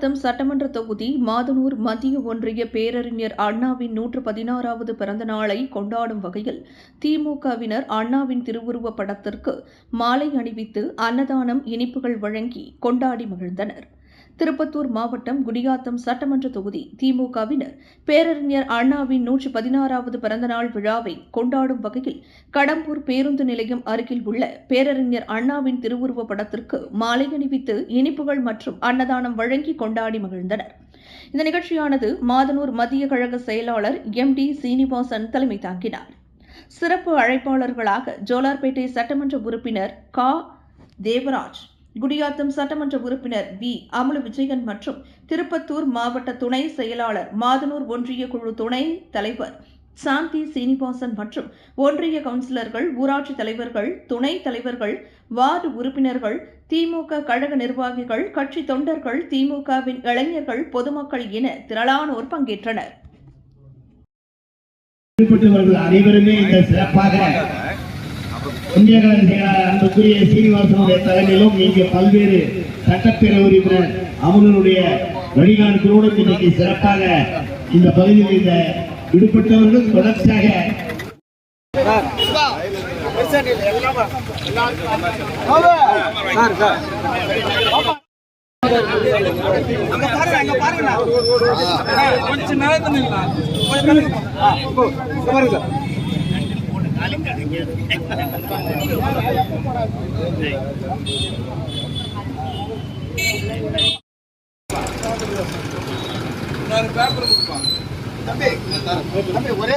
குடியாத்தம் சட்டமன்ற தொகுதி மாதனூர் மத்திய ஒன்றிய பேரறிஞர் அண்ணாவின் 116வது பிறந்த நாளை கொண்டாடும் வகையில் திமுகவினர் அண்ணாவின் திருவுருவப் படத்திற்கு மாலை அணிவித்து அன்னதானம், இனிப்புகள் வழங்கி கொண்டாடி மகிழ்ந்தனர். திருப்பத்தூர் மாவட்டம் குடியாத்தம் சட்டமன்ற தொகுதி திமுகவினர் பேரறிஞர் அண்ணாவின் 116வது பிறந்தநாள் விழாவை கொண்டாடும் வகையில் கடம்பூர் பேருந்து நிலையம் அருகில் உள்ள பேரறிஞர் அண்ணாவின் திருவுருவப் படத்திற்கு மாலை அணிவித்து இனிப்புகள் மற்றும் அன்னதானம் வழங்கி கொண்டாடி மகிழ்ந்தனர். இந்த நிகழ்ச்சியானது மாதனூர் மத்திய கழக செயலாளர் MD சீனிவாசன் தலைமை தாங்கினார். சிறப்பு அழைப்பாளர்களாக ஜோலார்பேட்டை சட்டமன்ற உறுப்பினர் கா. தேவராஜ், குடியாத்தம் சட்டமன்ற உறுப்பினர் V. அமுலு விஜயன் மற்றும் திருப்பத்தூர் மாவட்ட துணை செயலாளர், மாதனூர் ஒன்றிய குழு துணை தலைவர் சாந்தி சீனிவாசன் மற்றும் ஒன்றிய கவுன்சிலர்கள், ஊராட்சி தலைவர்கள், துணை தலைவர்கள், வார்டு உறுப்பினர்கள், திமுக கழக நிர்வாகிகள், கட்சி தொண்டர்கள், திமுகவின் இளைஞர்கள், பொதுமக்கள் என திரளானோர் பங்கேற்றனர். அனைவருமே இந்த சிறப்பாக ஒன்றிய கழக செயலாளர் அன்புக்குரிய சீனிவாசனுடைய தலைமையிலும் இங்கே பல்வேறு சட்டப்பேரவை உறுப்பினர் அமுலனுடைய வழிகாட்டுதலோடு இன்னைக்கு சிறப்பாக இந்த பகுதியில் இந்த விடுபட்டவர்கள் தொடர்ச்சியாக ஒரே